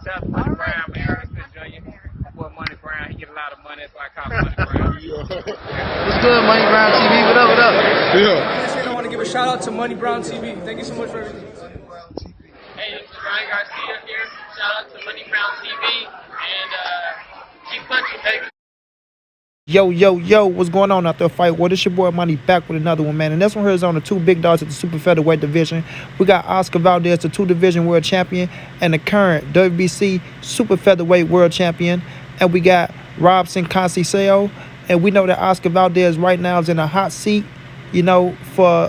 That's Money Brown, man. Respect Junior. Boy, Money Brown, he get a lot of money, so I call him Money Brown. What's good, Money Brown TV? What up, what up? Yeah. I want to give a shout out to Money Brown TV. Thank you so much for everything. Hey, this is Ryan Garcia here. Shout out to Money Brown TV. And keep punching, baby. Yo, what's going on out there, fight world? It's your boy Money back with another one, man. And this one here is on the two big dogs at the super featherweight division. We got Oscar Valdez, the two-division world champion, and the current WBC super featherweight world champion. And we got Robson Conceição. And we know that Oscar Valdez right now is in a hot seat, you know, for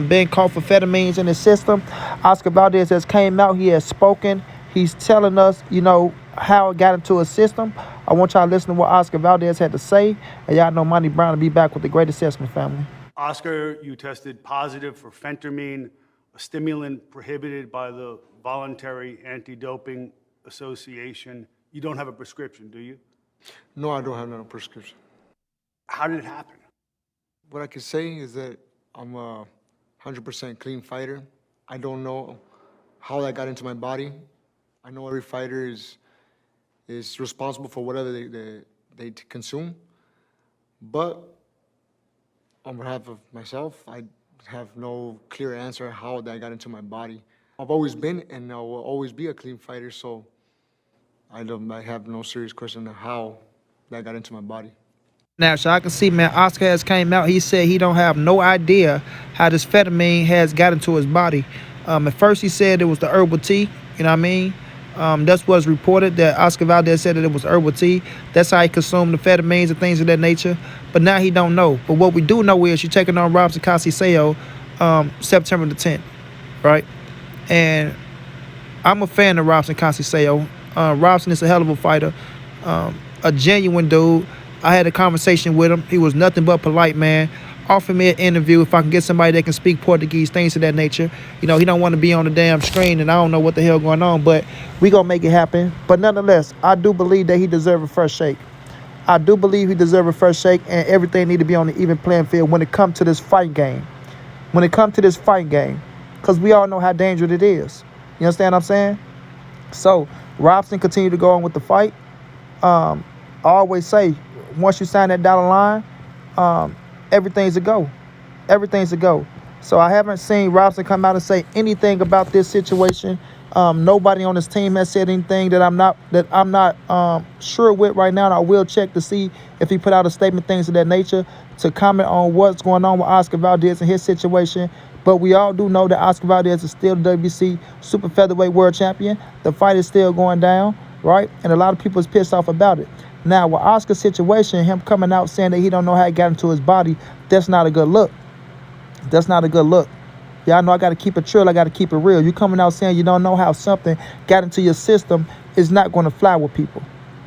being caught for phentermines in his system. Oscar Valdez has came out. He has spoken. He's telling us, you know, how it got into his system. I want y'all to listen to what Oscar Valdez had to say. And y'all know Money Brown will be back with the Great Assessment family. Oscar, you tested positive for phentermine, a stimulant prohibited by the Voluntary Anti-Doping Association. You don't have a prescription, do you? No, I don't have no prescription. How did it happen? What I can say is that I'm a 100% clean fighter. I don't know how that got into my body. I know every fighter is responsible for whatever they consume. But on behalf of myself, I have no clear answer how that got into my body. I've always been and I will always be a clean fighter, so I have no serious question of how that got into my body. Now, so I can see, man, Oscar has came out. He said he don't have no idea how this phentermine has got into his body. At first, he said it was the herbal tea. You know what I mean? That's what's reported, that Oscar Valdez said that it was herbal tea. That's how he consumed the phentermines and things of that nature. But now he don't know. But what we do know is you're taking on Robson Conceição September the 10th, right? And I'm a fan of Robson Conceição. Robson is a hell of a fighter, a genuine dude. I had a conversation with him. He was nothing but polite, man. Offered me an interview if I can get somebody that can speak Portuguese, things of that nature. You know, he don't want to be on the damn screen, and I don't know what the hell going on, but we going to make it happen. But nonetheless, I do believe that he deserves a first shake. I do believe he deserves a first shake, and everything need to be on the even playing field when it comes to this fight game. When it comes to this fight game, because we all know how dangerous it is. You understand what I'm saying? So, Robson continue to go on with the fight. I always say, once you sign that dotted line, everything's a go. Everything's a go. So I haven't seen Robson come out and say anything about this situation. Nobody on his team has said anything that I'm not sure with right now. And I will check to see if he put out a statement, things of that nature, to comment on what's going on with Oscar Valdez and his situation. But we all do know that Oscar Valdez is still the WBC super featherweight world champion. The fight is still going down, right? And a lot of people is pissed off about it. Now, with Oscar's situation, him coming out saying that he don't know how it got into his body, that's not a good look. That's not a good look. Y'all know I got to keep it trill. I got to keep it real. You coming out saying you don't know how something got into your system is not going to fly with people,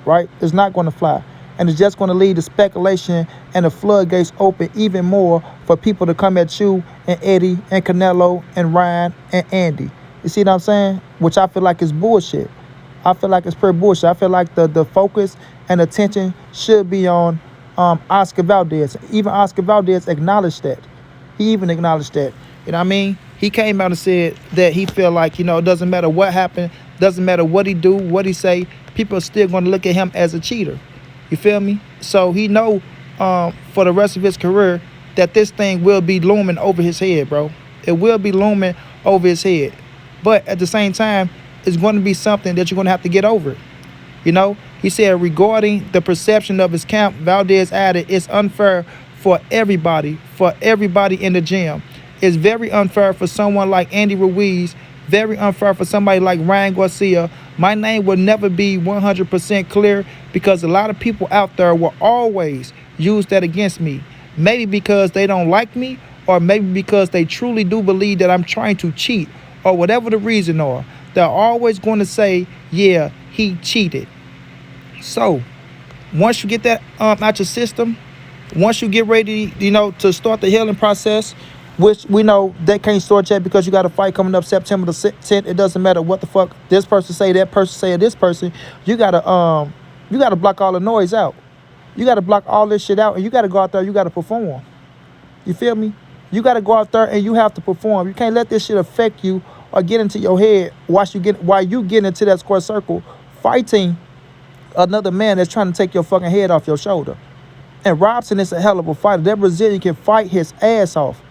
right? It's not going to fly. And it's just going to lead to speculation and the floodgates open even more for people to come at you and Eddie and Canelo and Ryan and Andy. You see what I'm saying? Which I feel like is bullshit. I feel like it's pretty bullshit. I feel like the focus and attention should be on Oscar Valdez. Even Oscar Valdez acknowledged that. He even acknowledged that. You know what I mean? He came out and said that he feel like, you know, it doesn't matter what happened, doesn't matter what he do, what he say, people are still going to look at him as a cheater. You feel me? So he know for the rest of his career that this thing will be looming over his head, bro. It will be looming over his head. But at the same time, it's going to be something that you're going to have to get over. You know, he said regarding the perception of his camp, Valdez added, it's unfair for everybody in the gym. It's very unfair for someone like Andy Ruiz, very unfair for somebody like Ryan Garcia. My name will never be 100% clear because a lot of people out there will always use that against me. Maybe because they don't like me, or maybe because they truly do believe that I'm trying to cheat, or whatever the reason are. They're always going to say, yeah, he cheated. So, once you get that out your system, once you get ready, you know, to start the healing process, which we know they can't start yet because you got a fight coming up September the 10th. It doesn't matter what the fuck this person say, that person say, or this person. You gotta block all the noise out. You gotta block all this shit out, and you gotta go out there. You gotta perform. You feel me? You gotta go out there and you have to perform. You can't let this shit affect you or get into your head while you get into that square circle fighting another man that's trying to take your fucking head off your shoulder. And Robson is a hell of a fighter. That Brazilian can fight his ass off.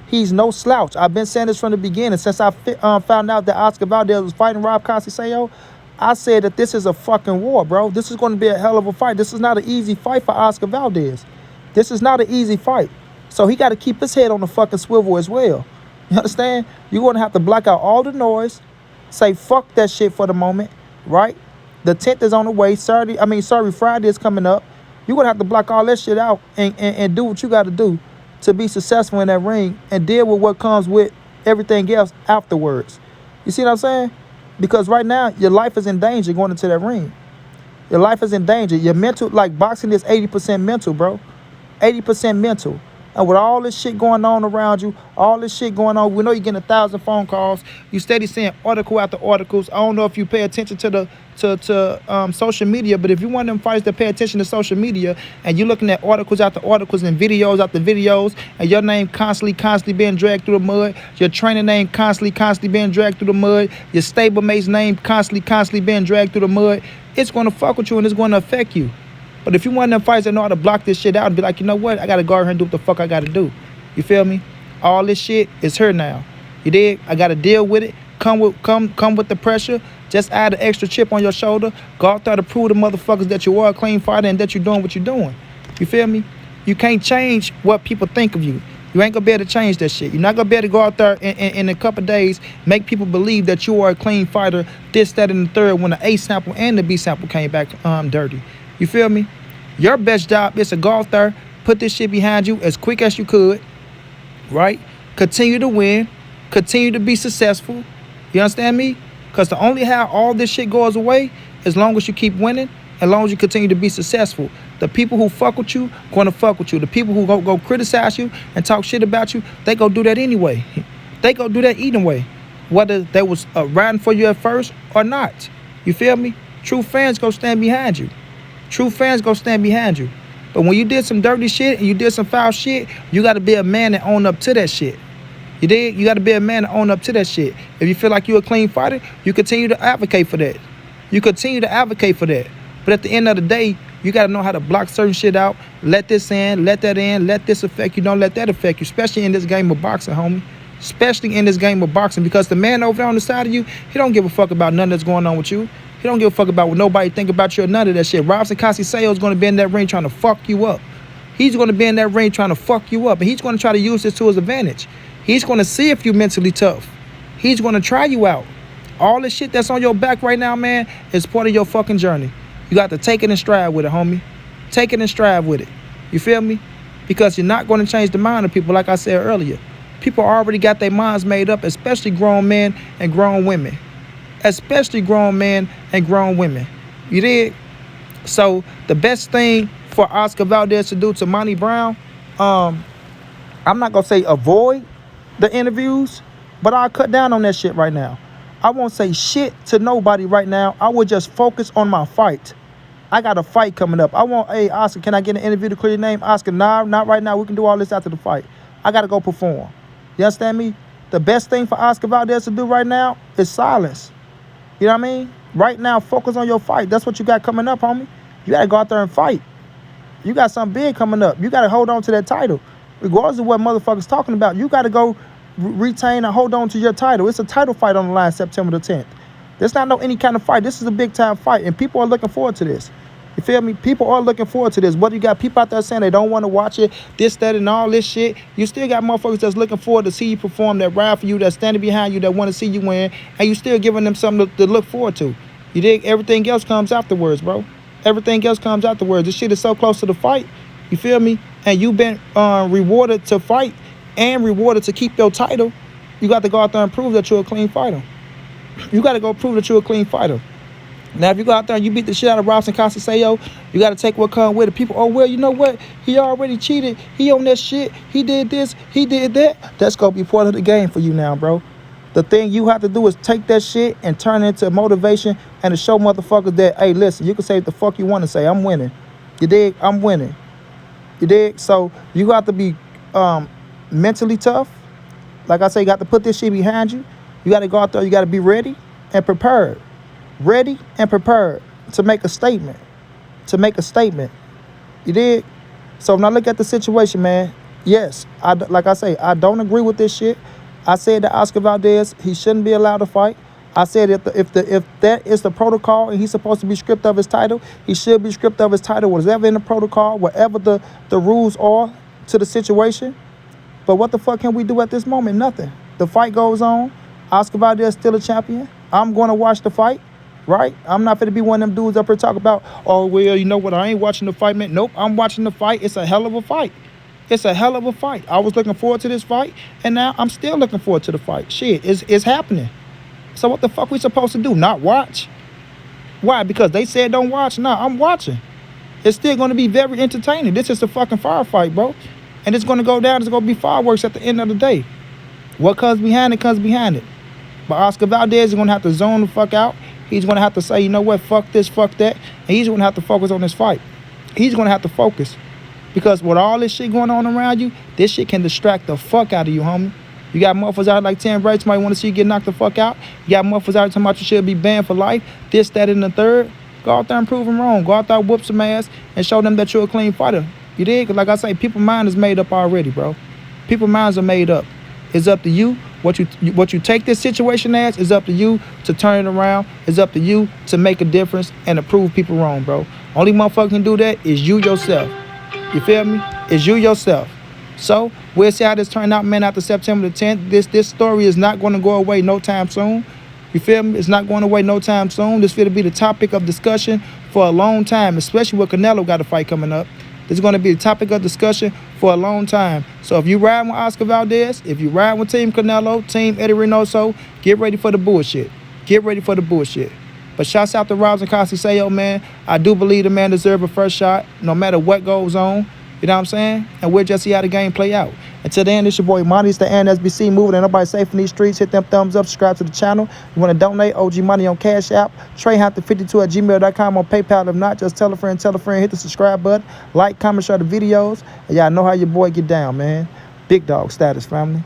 He's no slouch. I've been saying this from the beginning. Since I found out that Oscar Valdez was fighting Rob Conceição, I said that this is a fucking war, bro. This is going to be a hell of a fight. This is not an easy fight for Oscar Valdez. This is not an easy fight. So he got to keep his head on the fucking swivel as well. You understand? You're going to have to block out all the noise. Say fuck that shit for the moment, right? The 10th is on the way. Friday is coming up. You're going to have to block all that shit out and do what you got to do to be successful in that ring and deal with what comes with everything else afterwards. You see what I'm saying? Because right now, your life is in danger going into that ring. Your life is in danger. Your mental, like boxing is 80% mental, bro. 80% mental. And with all this shit going on around you, all this shit going on, we know you're getting 1,000 phone calls. You steady seeing article after articles. I don't know if you pay attention to the social media, but if you want them fights to pay attention to social media and you're looking at articles after articles and videos after videos, and your name constantly being dragged through the mud, your trainer name constantly being dragged through the mud, your stablemate's name constantly being dragged through the mud, it's going to fuck with you and it's going to affect you. But if you want them fights that know how to block this shit out and be like, you know what, I got to go out here and do what the fuck I got to do. You feel me? All this shit is her now. You dig? I got to deal with it. Come with the pressure. Just add an extra chip on your shoulder. Go out there to prove to motherfuckers that you are a clean fighter and that you're doing what you're doing. You feel me? You can't change what people think of you. You ain't going to be able to change that shit. You're not going to be able to go out there in a couple of days, make people believe that you are a clean fighter, this, that, and the third, when the A sample and the B sample came back dirty. You feel me? Your best job is to go out there, put this shit behind you as quick as you could, right? Continue to win. Continue to be successful. You understand me? Because the only how all this shit goes away, as long as you keep winning, as long as you continue to be successful. The people who fuck with you, going to fuck with you. The people who go criticize you and talk shit about you, they go do that anyway. They go do that either way. Whether they was riding for you at first or not. You feel me? True fans go stand behind you. True fans go stand behind you. But when you did some dirty shit and you did some foul shit, you got to be a man and own up to that shit. You dig? You got to be a man and own up to that shit. If you feel like you're a clean fighter, you continue to advocate for that. You continue to advocate for that. But at the end of the day, you got to know how to block certain shit out. Let this in, let that in, let this affect you, don't let that affect you. Especially in this game of boxing, homie. Especially in this game of boxing. Because the man over there on the side of you, he don't give a fuck about nothing that's going on with you. He don't give a fuck about what nobody think about you or none of that shit. Robson Conceição is going to be in that ring trying to fuck you up. He's going to be in that ring trying to fuck you up. And he's going to try to use this to his advantage. He's going to see if you're mentally tough. He's going to try you out. All this shit that's on your back right now, man, is part of your fucking journey. You got to take it in stride with it, homie. Take it in stride with it. You feel me? Because you're not going to change the mind of people, like I said earlier. People already got their minds made up, especially grown men and grown women. Especially grown men and grown women. You dig? So the best thing for Oscar Valdez to do to Monty Brown, I'm not going to say avoid the interviews, but I'll cut down on that shit right now. I won't say shit to nobody right now. I will just focus on my fight. I got a fight coming up. Hey, Oscar, can I get an interview to clear your name? Oscar, nah, not right now. We can do all this after the fight. I got to go perform. You understand me? The best thing for Oscar Valdez to do right now is silence. You know what I mean? Right now, focus on your fight. That's what you got coming up, homie. You got to go out there and fight. You got something big coming up. You got to hold on to that title. Regardless of what motherfuckers talking about, you got to go retain and hold on to your title. It's a title fight on the line September the 10th. There's not no any kind of fight. This is a big-time fight, and people are looking forward to this. You feel me? People are looking forward to this. Whether you got people out there saying they don't want to watch it, this, that, and all this shit, you still got motherfuckers that's looking forward to see you perform, that ride for you, that's standing behind you, that want to see you win, and you still giving them something to look forward to. You dig? Everything else comes afterwards, bro. Everything else comes afterwards. This shit is so close to the fight. You feel me? And you've been rewarded to fight and rewarded to keep your title. You got to go out there and prove that you're a clean fighter. You got to go prove that you're a clean fighter. Now, if you go out there and you beat the shit out of Robson Conceição, you got to take what comes with it. People, oh, well, you know what? He already cheated. He on that shit. He did this. He did that. That's going to be part of the game for you now, bro. The thing you have to do is take that shit and turn it into motivation and to show motherfuckers that, hey, listen, you can say what the fuck you want to say. I'm winning. You dig? I'm winning. You dig? So you got to be mentally tough. Like I say, you got to put this shit behind you. You got to go out there. You got to be ready and prepared. Ready and prepared. to make a statement. To make a statement. You dig? So when I look at the situation, man, yes, like I say, I don't agree with this shit. I said that Oscar Valdez, he shouldn't be allowed to fight. I said if that is the protocol and he's supposed to be stripped of his title, he should be stripped of his title, whatever in the protocol, whatever the rules are to the situation. But what the fuck can we do at this moment? Nothing. The fight goes on. Oscar Valdez still a champion. I'm going to watch the fight, right? I'm not going to be one of them dudes up here talking about, oh, well, you know what, I ain't watching the fight, man. Nope, I'm watching the fight. It's a hell of a fight. It's a hell of a fight. I was looking forward to this fight, and now I'm still looking forward to the fight. Shit, it's happening. So what the fuck we supposed to do? Not watch? Why? Because they said don't watch? Nah, I'm watching. It's still going to be very entertaining. This is a fucking firefight, bro. And it's going to go down. It's going to be fireworks at the end of the day. What comes behind it comes behind it. But Oscar Valdez is going to have to zone the fuck out. He's going to have to say, you know what, fuck this, fuck that. And he's going to have to focus on this fight. He's going to have to focus. Because with all this shit going on around you, this shit can distract the fuck out of you, homie. You got motherfuckers out like 10 breaks, somebody want to see you get knocked the fuck out. You got motherfuckers out talking about you should be banned for life. This, that, and the third. Go out there and prove them wrong. Go out there, whoop some ass, and show them that you're a clean fighter. You dig? Like I say, people's mind is made up already, bro. People's minds are made up. It's up to you. What you take this situation as is up to you to turn it around. It's up to you to make a difference and to prove people wrong, bro. Only motherfucker can do that is you yourself. You feel me? It's you yourself. So we'll see how this turn out, man, after September the 10th. This story is not going to go away no time soon. You feel me? It's not going away no time soon. This will be the topic of discussion for a long time, especially with Canelo got a fight coming up. This is going to be the topic of discussion for a long time. So if you ride with Oscar Valdez, if you ride with Team Canelo, Team Eddie Reynoso, get ready for the bullshit. Get ready for the bullshit. But shouts out to Robinson Conceicao, man. I do believe the man deserves a first shot, no matter what goes on. You know what I'm saying? And we'll just see how the game play out. Until then, it's your boy Monty. It's the NSBC moving. And nobody safe in these streets. Hit them thumbs up. Subscribe to the channel. You want to donate? OG Money on Cash App. TreyHunters52@gmail.com on PayPal. If not, just tell a friend. Hit the subscribe button. Like, comment, share the videos. And y'all know how your boy get down, man. Big dog status, family.